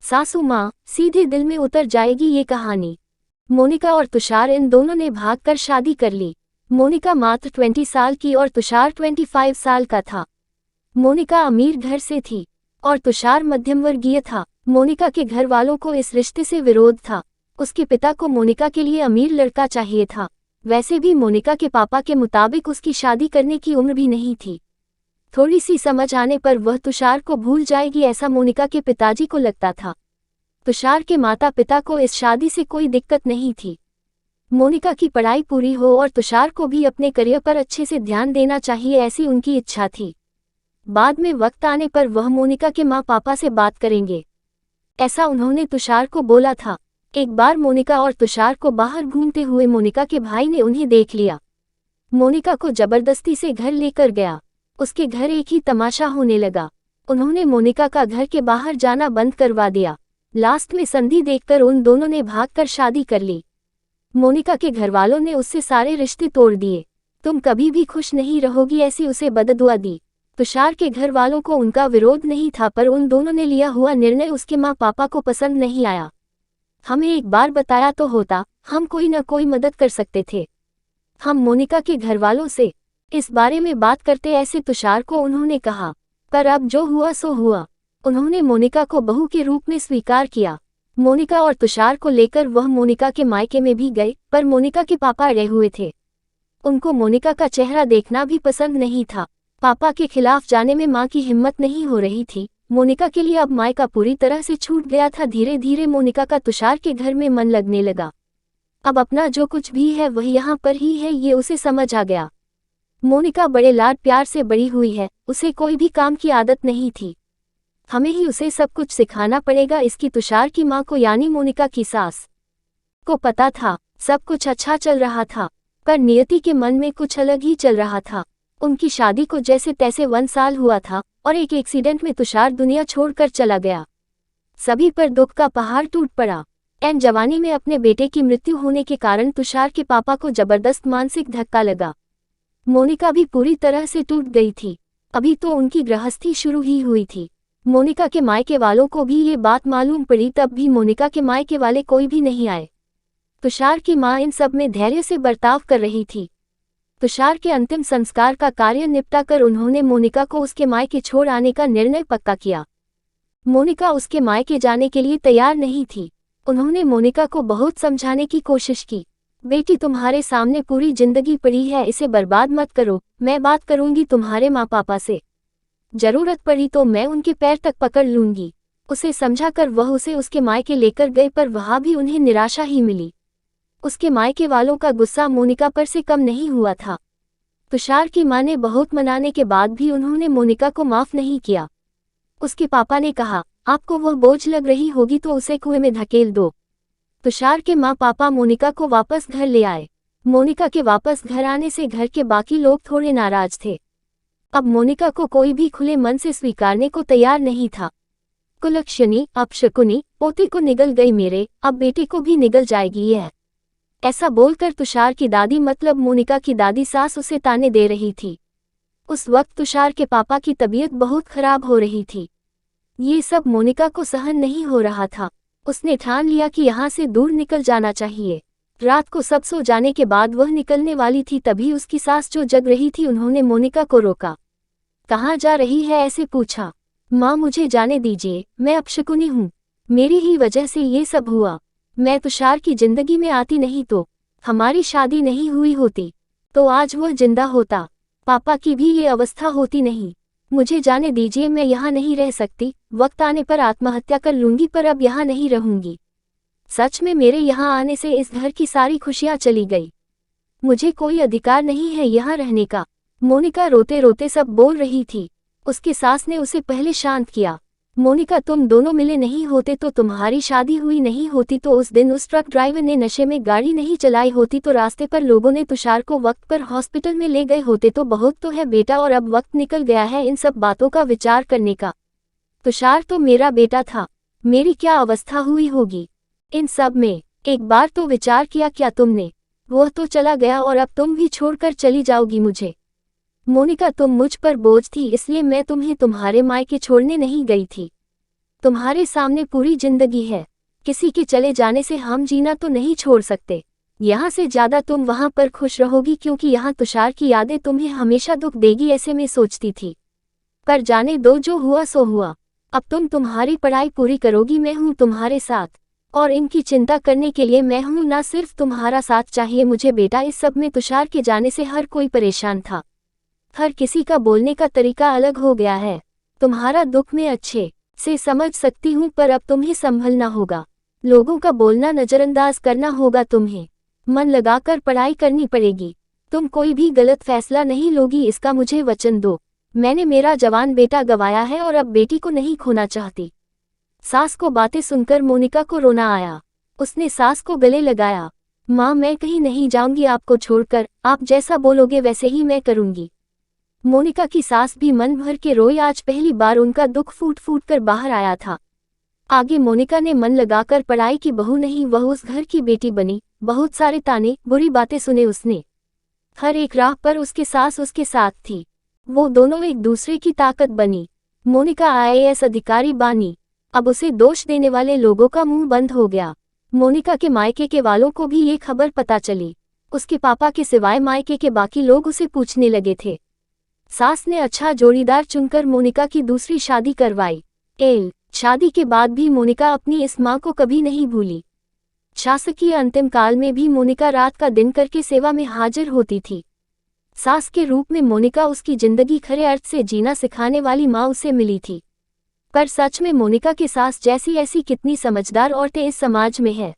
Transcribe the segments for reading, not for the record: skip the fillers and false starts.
सासू माँ, सीधे दिल में उतर जाएगी ये कहानी। मोनिका और तुषार इन दोनों ने भागकर शादी कर ली। मोनिका मात्र 20 साल की और तुषार 25 साल का था। मोनिका अमीर घर से थी और तुषार मध्यमवर्गीय था। मोनिका के घर वालों को इस रिश्ते से विरोध था। उसके पिता को मोनिका के लिए अमीर लड़का चाहिए था। वैसे भी मोनिका के पापा के मुताबिक उसकी शादी करने की उम्र भी नहीं थी। थोड़ी सी समझ आने पर वह तुषार को भूल जाएगी, ऐसा मोनिका के पिताजी को लगता था। तुषार के माता पिता को इस शादी से कोई दिक्कत नहीं थी। मोनिका की पढ़ाई पूरी हो और तुषार को भी अपने करियर पर अच्छे से ध्यान देना चाहिए, ऐसी उनकी इच्छा थी। बाद में वक्त आने पर वह मोनिका के माँ पापा से बात करेंगे, ऐसा उन्होंने तुषार को बोला था। एक बार मोनिका और तुषार को बाहर घूमते हुए मोनिका के भाई ने उन्हें देख लिया। मोनिका को जबरदस्ती से घर लेकर गया। उसके घर एक ही तमाशा होने लगा। उन्होंने मोनिका का घर के बाहर जाना बंद करवा दिया। लास्ट में संधि देखकर उन दोनों ने भागकर शादी कर ली। मोनिका के घरवालों ने उससे सारे रिश्ते तोड़ दिए। तुम कभी भी खुश नहीं रहोगी, ऐसी उसे बददुआ दी। तुषार के घर वालों को उनका विरोध नहीं था, पर उन दोनों ने लिया हुआ निर्णय उसके माँ पापा को पसंद नहीं आया। हमें एक बार बताया तो होता, हम कोई न कोई मदद कर सकते थे। हम मोनिका के घरवालों से इस बारे में बात करते, ऐसे तुषार को उन्होंने कहा। पर अब जो हुआ सो हुआ। उन्होंने मोनिका को बहू के रूप में स्वीकार किया। मोनिका और तुषार को लेकर वह मोनिका के मायके में भी गए, पर मोनिका के पापा अड़े हुए थे। उनको मोनिका का चेहरा देखना भी पसंद नहीं था। पापा के खिलाफ जाने में मां की हिम्मत नहीं हो रही थी। मोनिका के लिए अब मायका पूरी तरह से छूट गया था। धीरे धीरे मोनिका का तुषार के घर में मन लगने लगा। अब अपना जो कुछ भी है वह यहाँ पर ही है, ये उसे समझ आ गया। मोनिका बड़े लाड प्यार से बड़ी हुई है, उसे कोई भी काम की आदत नहीं थी। हमें ही उसे सब कुछ सिखाना पड़ेगा, इसकी तुषार की माँ को यानी मोनिका की सास को पता था। सब कुछ अच्छा चल रहा था, पर नियति के मन में कुछ अलग ही चल रहा था। उनकी शादी को जैसे तैसे 1 साल हुआ था और एक एक्सीडेंट में तुषार दुनिया छोड़कर चला गया। सभी पर दुख का पहाड़ टूट पड़ा। एन जवानी में अपने बेटे की मृत्यु होने के कारण तुषार के पापा को जबरदस्त मानसिक धक्का लगा। मोनिका भी पूरी तरह से टूट गई थी। अभी तो उनकी गृहस्थी शुरू ही हुई थी। मोनिका के मायके वालों को भी ये बात मालूम पड़ी, तब भी मोनिका के मायके वाले कोई भी नहीं आए। तुषार की मां इन सब में धैर्य से बर्ताव कर रही थी। तुषार के अंतिम संस्कार का कार्य निपटाकर उन्होंने मोनिका को उसके मायके छोड़ आने का निर्णय पक्का किया। मोनिका उसके मायके जाने के लिए तैयार नहीं थी। उन्होंने मोनिका को बहुत समझाने की कोशिश की। बेटी, तुम्हारे सामने पूरी जिंदगी पड़ी है, इसे बर्बाद मत करो। मैं बात करूंगी तुम्हारे माँ पापा से। जरूरत पड़ी तो मैं उनके पैर तक पकड़ लूंगी। उसे समझाकर वह उसे उसके मायके लेकर गए, पर वहां भी उन्हें निराशा ही मिली। उसके मायके वालों का गुस्सा मोनिका पर से कम नहीं हुआ था। तुषार की मां ने बहुत मनाने के बाद भी उन्होंने मोनिका को माफ नहीं किया। उसके पापा ने कहा, आपको वह बोझ लग रही होगी तो उसे कुएं में धकेल दो। तुषार के माँ पापा मोनिका को वापस घर ले आए। मोनिका के वापस घर आने से घर के बाकी लोग थोड़े नाराज थे। अब मोनिका को कोई भी खुले मन से स्वीकारने को तैयार नहीं था। कुलक्षणी, अपशकुनी, पोते को निगल गई मेरे, अब बेटे को भी निगल जाएगी यह। ऐसा बोलकर तुषार की दादी, मतलब मोनिका की दादी सास, उसे ताने दे रही थी। उस वक्त तुषार के पापा की तबीयत बहुत खराब हो रही थी। ये सब मोनिका को सहन नहीं हो रहा था। उसने ठान लिया कि यहाँ से दूर निकल जाना चाहिए। रात को सब सो जाने के बाद वह निकलने वाली थी, तभी उसकी सास जो जग रही थी, उन्होंने मोनिका को रोका। कहाँ जा रही है, ऐसे पूछा। माँ, मुझे जाने दीजिए, मैं अपशकुनी हूँ। मेरी ही वजह से ये सब हुआ। मैं तुषार की जिंदगी में आती नहीं तो हमारी शादी नहीं हुई होती, तो आज वह जिंदा होता। पापा की भी ये अवस्था होती नहीं। मुझे जाने दीजिए, मैं यहाँ नहीं रह सकती। वक्त आने पर आत्महत्या कर लूंगी, पर अब यहाँ नहीं रहूंगी। सच में मेरे यहाँ आने से इस घर की सारी खुशियाँ चली गई। मुझे कोई अधिकार नहीं है यहाँ रहने का। मोनिका रोते रोते सब बोल रही थी। उसकी सास ने उसे पहले शांत किया। मोनिका, तुम दोनों मिले नहीं होते तो तुम्हारी शादी हुई नहीं होती, तो उस दिन उस ट्रक ड्राइवर ने नशे में गाड़ी नहीं चलाई होती, तो रास्ते पर लोगों ने तुषार को वक्त पर हॉस्पिटल में ले गए होते। तो बहुत तो है बेटा, और अब वक्त निकल गया है इन सब बातों का विचार करने का। तुषार तो मेरा बेटा था। मेरी क्या अवस्था हुई होगी इन सब में। एक बार तो विचार किया क्या तुमने? वह तो चला गया और अब तुम भी छोड़कर चली जाओगी मुझे। मोनिका, तुम मुझ पर बोझ थी, इसलिए मैं तुम्हें तुम्हारे मायके छोड़ने नहीं गई थी। तुम्हारे सामने पूरी जिंदगी है। किसी के चले जाने से हम जीना तो नहीं छोड़ सकते। यहाँ से ज्यादा तुम वहाँ पर खुश रहोगी, क्योंकि यहाँ तुषार की यादें तुम्हें हमेशा दुख देगी, ऐसे में सोचती थी। पर जाने दो, जो हुआ सो हुआ। अब तुम तुम्हारी पढ़ाई पूरी करोगी, मैं हूँ तुम्हारे साथ। और इनकी चिंता करने के लिए मैं हूँ, ना सिर्फ तुम्हारा साथ चाहिए मुझे बेटा। इस सब में तुषार के जाने से हर कोई परेशान था। हर किसी का बोलने का तरीका अलग हो गया है। तुम्हारा दुख मैं अच्छे से समझ सकती हूँ, पर अब तुम्हें संभलना होगा। लोगों का बोलना नजरअंदाज करना होगा तुम्हें। मन लगाकर पढ़ाई करनी पड़ेगी। तुम कोई भी गलत फैसला नहीं लोगी, इसका मुझे वचन दो। मैंने मेरा जवान बेटा गंवाया है और अब बेटी को नहीं खोना चाहती। सास को बातें सुनकर मोनिका को रोना आया। उसने सास को गले लगाया। माँ, मैं कहीं नहीं जाऊंगी आपको छोड़कर, आप जैसा बोलोगे वैसे ही मैं करूंगी। मोनिका की सास भी मन भर के रोई। आज पहली बार उनका दुख फूट फूट कर बाहर आया था। आगे मोनिका ने मन लगाकर पढ़ाई की, बहू नहीं वह उस घर की बेटी बनी। बहुत सारे ताने बुरी बातें सुने उसने। हर एक राह पर उसके सास उसके साथ थी। वो दोनों एक दूसरे की ताकत बनी। मोनिका IAS अधिकारी बानी। अब उसे दोष देने वाले लोगों का मुंह बंद हो गया। मोनिका के मायके के वालों को भी ये खबर पता चली। उसके पापा के सिवाय मायके के बाकी लोग उसे पूछने लगे थे। सास ने अच्छा जोड़ीदार चुनकर मोनिका की दूसरी शादी करवाई। शादी के बाद भी मोनिका अपनी इस मां को कभी नहीं भूली। शासकीय अंतिम काल में भी मोनिका रात का दिन करके सेवा में हाजिर होती थी। सास के रूप में मोनिका उसकी जिंदगी खरे अर्थ से जीना सिखाने वाली माँ उसे मिली थी। पर सच में मोनिका के सास जैसी ऐसी कितनी समझदार औरतें इस समाज में है,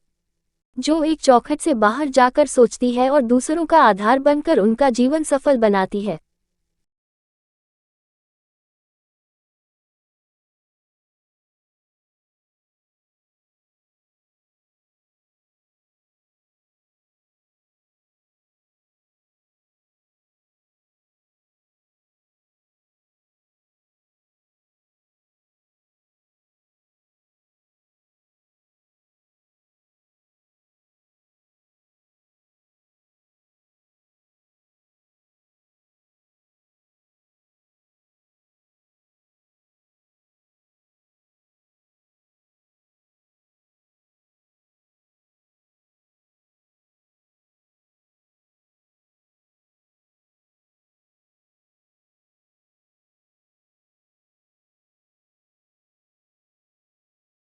जो एक चौखट से बाहर जाकर सोचती है और दूसरों का आधार बनकर उनका जीवन सफल बनाती है।